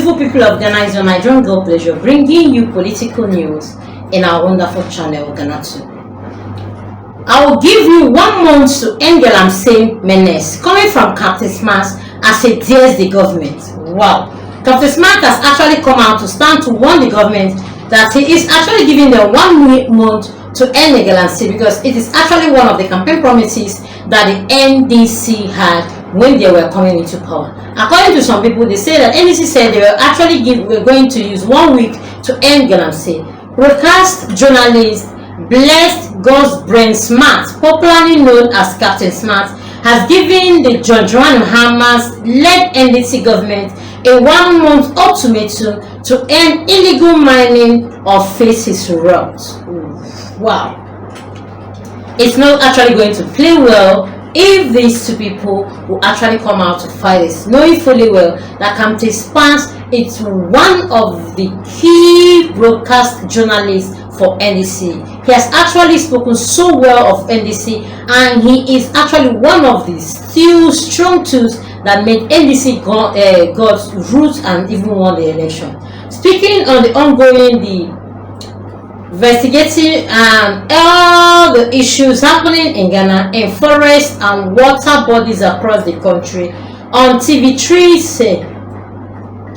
Beautiful people of Ghana, it's your Nigerian girl pleasure bringing you political news in our wonderful channel, Ghanatube. I will give you 1 month to end Galamsey menace coming from Captain Smart as he dares the government. Wow. Captain Smart has actually come out to stand to warn the government that he is actually giving them 1 month to end the Galamsey, because it is actually one of the campaign promises that the NDC had when they were coming into power. According to some people, they say that NDC said they were actually going to use 1 week to end Galamsey. Broadcast journalist Blessed God's Brain Smart, popularly known as Captain Smart, has given the John Hamas-led NDC government a 1 month ultimatum to end illegal mining of Faces route. Wow. It's not actually going to play well if these two people will actually come out to fight this, knowing fully well that Captain Smart is one of the key broadcast journalists for NDC. He has actually spoken so well of NDC, and he is actually one of the still strong tools that made NDC got roots and even won the election. Speaking on the ongoing investigating all the issues happening in Ghana in forests and water bodies across the country, on TV3's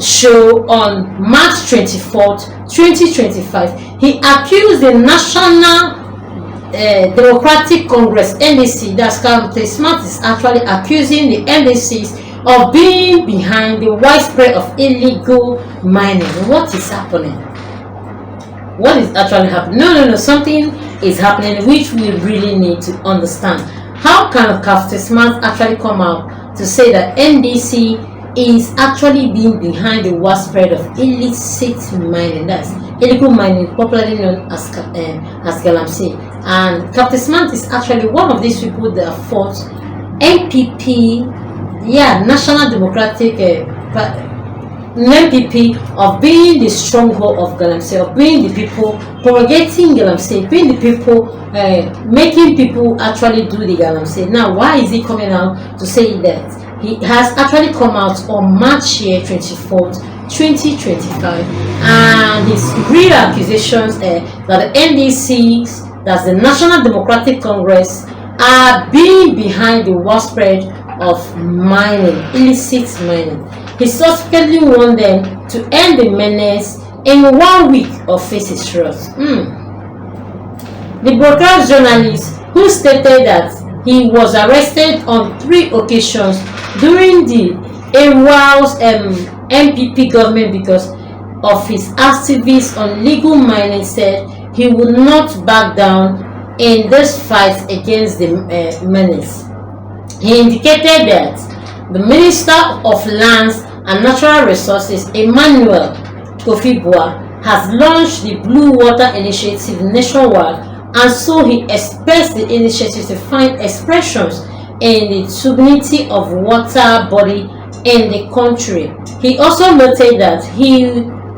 show on March 24th, 2025, he accused the National Democratic Congress NDC, that's Captain Smart, is actually accusing the NDCs of being behind the widespread of illegal mining. What is happening? What is actually happening? No, something is happening which we really need to understand. How can Captain Smart actually come out to say that NDC is actually being behind the widespread of illicit mining, that's illegal mining, popularly known as Galamsey? And Captain Smart is actually one of these people that fought NPP, National Democratic NPP, of being the stronghold of Galamsey, of being the people propagating Galamsey, being the people making people actually do the Galamsey. Now, why is he coming out to say that? He has actually come out on March 24th, 2025, and his real accusations that the NDCs, that's the National Democratic Congress, are being behind the widespread of mining, illicit mining. He subsequently warned them to end the menace in 1 week of Faces route. The broadcast journalist, who stated that he was arrested on 3 occasions during the AWAL's MPP government because of his activities on legal mining, said he would not back down in this fight against the menace. He indicated that the Minister of Lands and Natural Resources, Emmanuel Kofi-Boa, has launched the Blue Water Initiative nationwide, and so he expects the initiative to find expressions in the sovereignty of water body in the country. He also noted that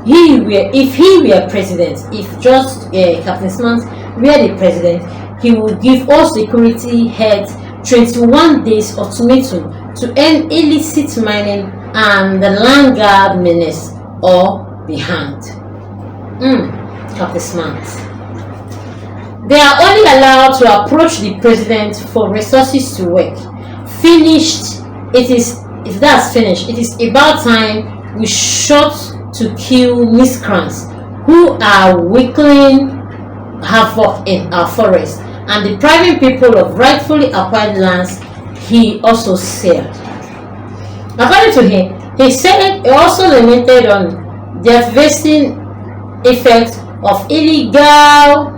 if he were president, if just Captain Smart were the president, he would give all security heads 21 days ultimatum to end illicit mining and the land guard menace or be hanged. Captain Smart. They are only allowed to approach the president for resources to work. Finished. If that's finished, it is about time we shot to kill miscreants who are wreaking havoc in our forests and depriving people of rightfully acquired lands, he also said. According to him, he said he also lamented on the devastating effect of illegal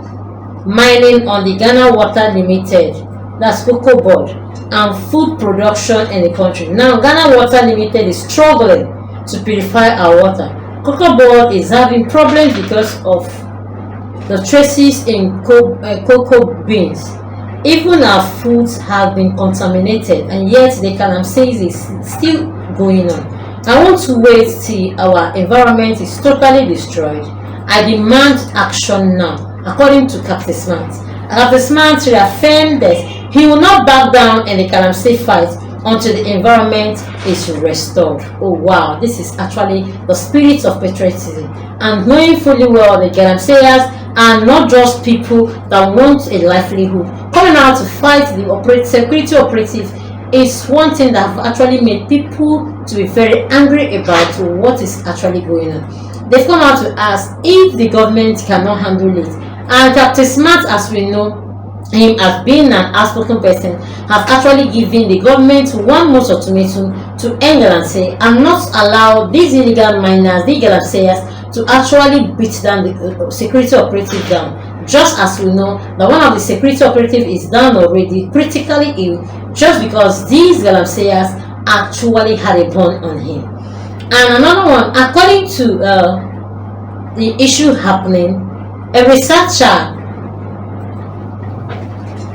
mining on the Ghana Water Limited, that's Cocoa Board, and food production in the country. Now, Ghana Water Limited is struggling to purify our water. Cocoa Board is having problems because of the traces in cocoa beans. Even our foods have been contaminated, and yet the Galamsey is still going on. I want to wait till our environment is totally destroyed. I demand action now, according to Captain Smart. Captain Smart reaffirmed that he will not back down in the Galamsey fight until the environment is restored. Oh wow, this is actually the spirit of patriotism, and knowing fully well the Ghanaians are not just people that want a livelihood. Coming out to fight the security operative is one thing that have actually made people to be very angry about what is actually going on. They've come out to ask if the government cannot handle it, and Captain Smart, as we know him as being an outspoken person, have actually given the government 1 month ultimatum to end Galamsey and not allow these illegal miners, the Galamseyers, to actually beat down the security operative down. Just as we know that one of the security operative is down already, critically ill, just because these Galamseyers actually had a burn on him. And another one, according to the issue happening, a researcher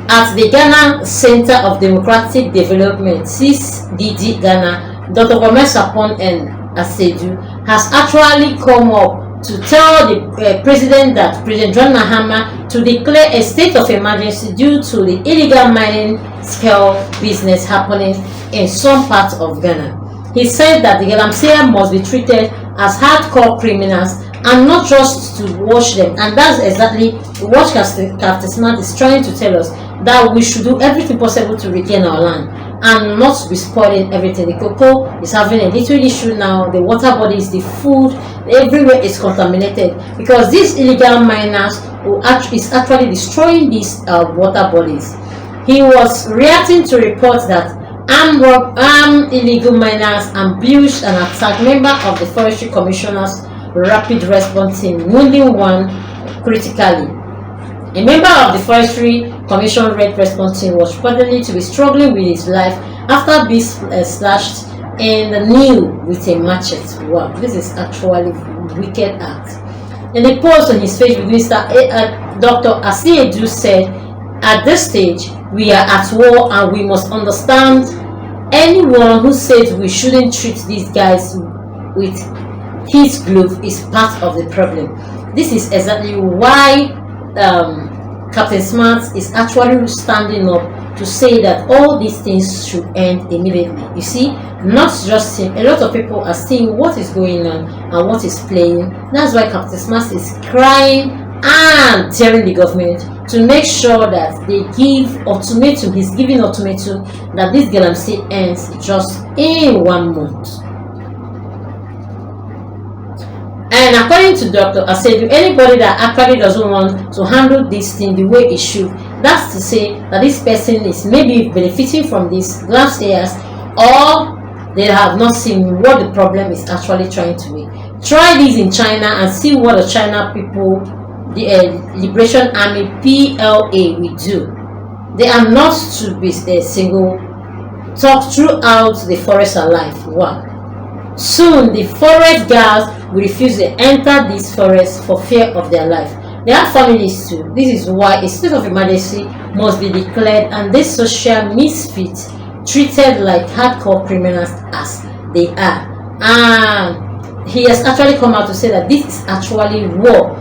at the Ghana Center of Democratic Development, CDD Ghana, Dr. Gomesapon and Asedu, has actually come up to tell the president that President John Mahama to declare a state of emergency due to the illegal mining scale business happening in some parts of Ghana. He said that the Galamsey must be treated as hardcore criminals and not just to watch them, and that's exactly what Captain Smart is trying to tell us, that we should do everything possible to regain our land and not be spoiling everything. The cocoa is having a little issue now, the water bodies, the food, everywhere is contaminated because these illegal miners is actually destroying these water bodies. He was reacting to reports that armed illegal miners ambushed and attacked member of the Forestry Commissioner's Rapid Response Team, wounding one critically. A member of the Forestry Commission Red Response Team was reportedly to be struggling with his life after being slashed in the knee with a machete. Wow, this is actually a wicked act. In a post on his Facebook, Dr. Asiedu said, "At this stage, we are at war and we must understand anyone who says we shouldn't treat these guys with his glove is part of the problem." This is exactly why Captain Smart is actually standing up to say that all these things should end immediately. You see, not just him, a lot of people are seeing what is going on and what is playing. That's why Captain Smart is crying and telling the government to make sure that they give ultimatum. He's giving ultimatum that this Galamsey ends just in 1 month. And according to Dr. Asedu, anybody that actually doesn't want to handle this thing the way it should, that's to say that this person is maybe benefiting from these Galamseyers, or they have not seen what the problem is actually trying to be. Try this in China and see what the China people, the Liberation Army PLA, will do. They are not to be single talk throughout the forest alive. Wow. Soon the forest guards will refuse to enter this forest for fear of their life. They have families too. This is why a state of emergency must be declared and these social misfits treated like hardcore criminals as they are. And he has actually come out to say that this is actually war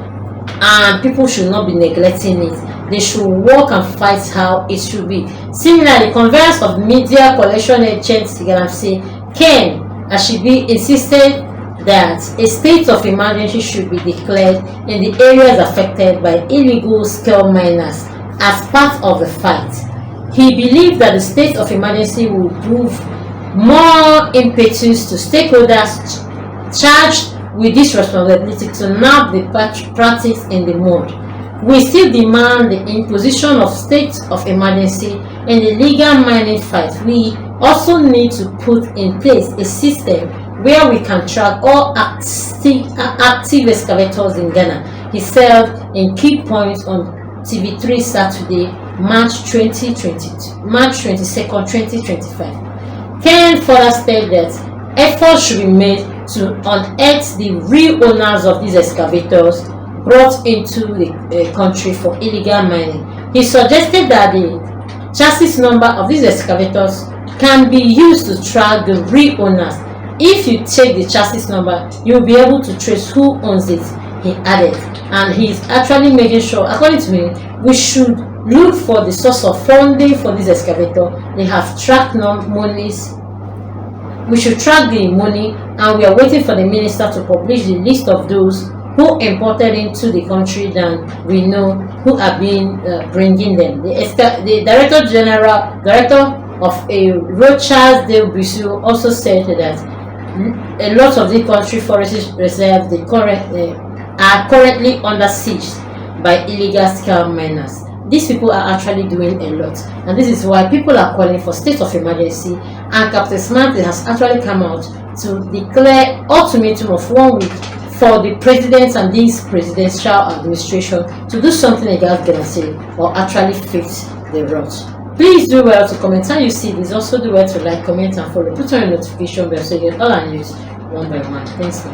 and people should not be neglecting it. They should work and fight how it should be. Similarly, converse of media collection agents Galamsey Ken Ashibi insisted that a state of emergency should be declared in the areas affected by illegal scale miners as part of the fight. He believed that the state of emergency will prove more impetus to stakeholders charged with this responsibility to nab the practice in the mud. We still demand the imposition of state of emergency in the legal mining fight. We also need to put in place a system where we can track all active excavators in Ghana, he said in key points on TV3 Saturday, March 22nd, 2025. Ken further said that efforts should be made to unearth the real owners of these excavators brought into the country for illegal mining. He suggested that the chassis number of these excavators can be used to track the real owners. If you take the chassis number, you'll be able to trace who owns it, he added. And he's actually making sure, according to me, we should look for the source of funding for this excavator. They have tracked monies. We should track the money, and we are waiting for the minister to publish the list of those who imported into the country than we know who have been bringing them. The director of a Rochas de Brazil also said that a lot of the country forest reserves are currently under siege by illegal scam miners. These people are actually doing a lot, and this is why people are calling for state of emergency, and Captain Smart has actually come out to declare ultimatum of 1 week for the president and this presidential administration to do something against Ghanatube or actually fix the route. Please do well to comment how you see this. Also do well to like, comment and follow. Put on your notification bell so you get all our news one by one. Thanks.